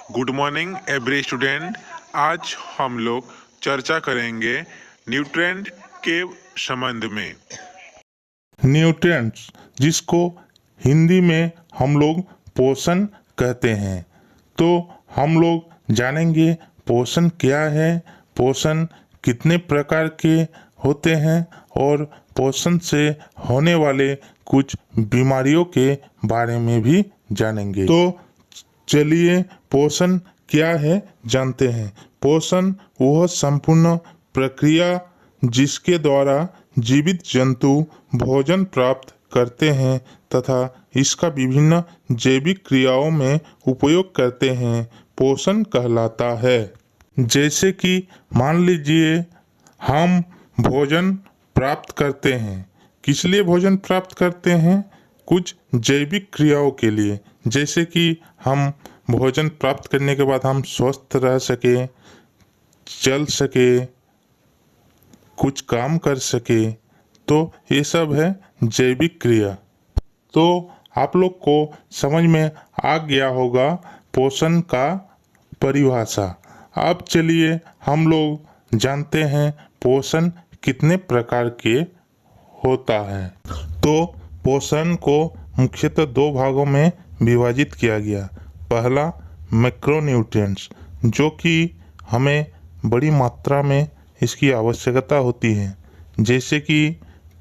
Good morning every student. आज हम लोग चर्चा करेंगे न्यूट्रिएंट के संबंध में। न्यूट्रिएंट्स, जिसको हिंदी में हम लोग पोषण कहते हैं, तो हम लोग जानेंगे पोषण क्या है, पोषण कितने प्रकार के होते हैं और पोषण से होने वाले कुछ बीमारियों के बारे में भी जानेंगे। तो चलिए पोषण क्या है जानते हैं। पोषण वह संपूर्ण प्रक्रिया जिसके द्वारा जीवित जंतु भोजन प्राप्त करते हैं तथा इसका विभिन्न जैविक क्रियाओं में उपयोग करते हैं, पोषण कहलाता है। जैसे कि मान लीजिए हम भोजन प्राप्त करते हैं, किस लिए भोजन प्राप्त करते हैं? कुछ जैविक क्रियाओं के लिए। जैसे कि हम भोजन प्राप्त करने के बाद हम स्वस्थ रह सके, चल सके, कुछ काम कर सके, तो ये सब है जैविक क्रिया। तो आप लोग को समझ में आ गया होगा पोषण का परिभाषा। अब चलिए हम लोग जानते हैं पोषण कितने प्रकार के होता है। तो पोषण को मुख्यतः दो भागों में विभाजित किया गया। पहला मैक्रोन्यूट्रिएंट्स, जो कि हमें बड़ी मात्रा में इसकी आवश्यकता होती है, जैसे कि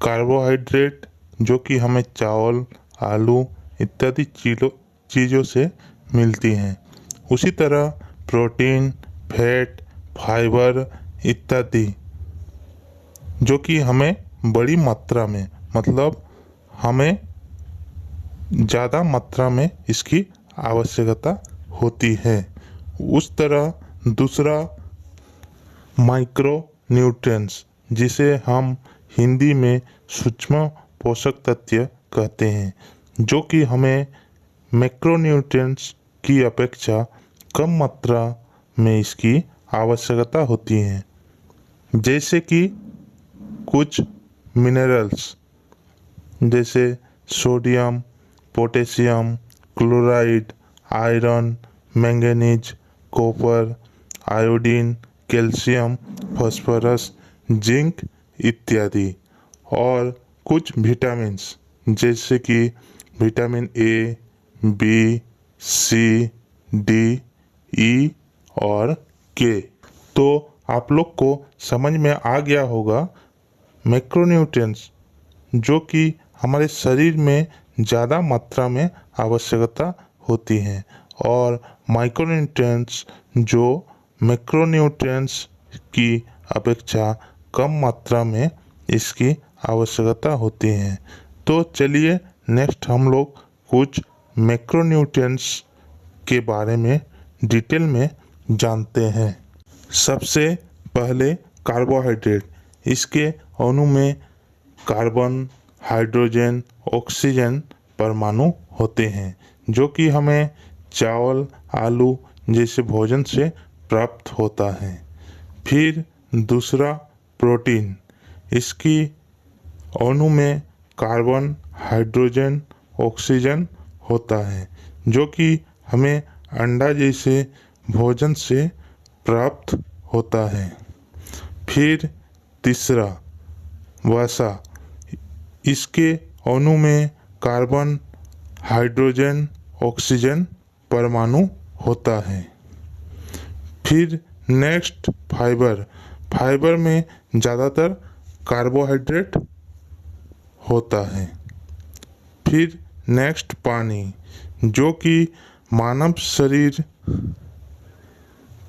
कार्बोहाइड्रेट, जो कि हमें चावल, आलू इत्यादि चीज़ों से मिलती हैं। उसी तरह प्रोटीन, फैट, फाइबर इत्यादि, जो कि हमें बड़ी मात्रा में, मतलब हमें ज़्यादा मात्रा में इसकी आवश्यकता होती है। उस तरह दूसरा माइक्रो न्यूट्रिएंट्स, जिसे हम हिंदी में सूक्ष्म पोषक तत्व कहते हैं, जो कि हमें मैक्रोन्यूट्रिएंट्स की अपेक्षा कम मात्रा में इसकी आवश्यकता होती है। जैसे कि कुछ मिनरल्स जैसे sodium, potassium, chloride, iron, manganese, copper, iodine, calcium, phosphorus, zinc इत्यादि। और कुछ विटामिन्स जैसे कि vitamin A, B, C, D, E और के। तो आप लोग को समझ में आ गया होगा मैक्रोन्यूट्रिएंट्स, जो कि हमारे शरीर में ज़्यादा मात्रा में आवश्यकता होती हैं, और माइक्रोन्यूट्रिएंट्स जो मैक्रोन्यूट्रिएंट्स की अपेक्षा कम मात्रा में इसकी आवश्यकता होती हैं। तो चलिए नेक्स्ट हम लोग कुछ मैक्रोन्यूट्रिएंट्स के बारे में डिटेल में जानते हैं। सबसे पहले कार्बोहाइड्रेट। इसके अणु में कार्बन, हाइड्रोजन, ऑक्सीजन परमाणु होते हैं, जो कि हमें चावल, आलू जैसे भोजन से प्राप्त होता है। फिर दूसरा प्रोटीन। इसकी अणु में कार्बन, हाइड्रोजन, ऑक्सीजन होता है, जो कि हमें अंडा जैसे भोजन से प्राप्त होता है। फिर तीसरा वसा। इसके अणु में कार्बन, हाइड्रोजन, ऑक्सीजन परमाणु होता है। फिर नेक्स्ट फाइबर। फाइबर में ज़्यादातर कार्बोहाइड्रेट होता है। फिर नेक्स्ट पानी, जो कि मानव शरीर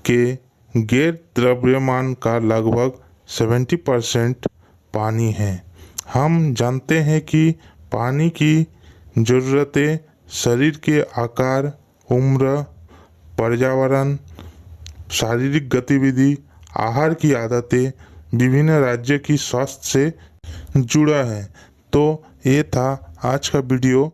के गैर द्रव्यमान का लगभग 70% पानी है। हम जानते हैं कि पानी की ज़रूरतें शरीर के आकार, उम्र, पर्यावरण, शारीरिक गतिविधि, आहार की आदतें, विभिन्न राज्य की स्वास्थ्य से जुड़ा है। तो ये था आज का वीडियो।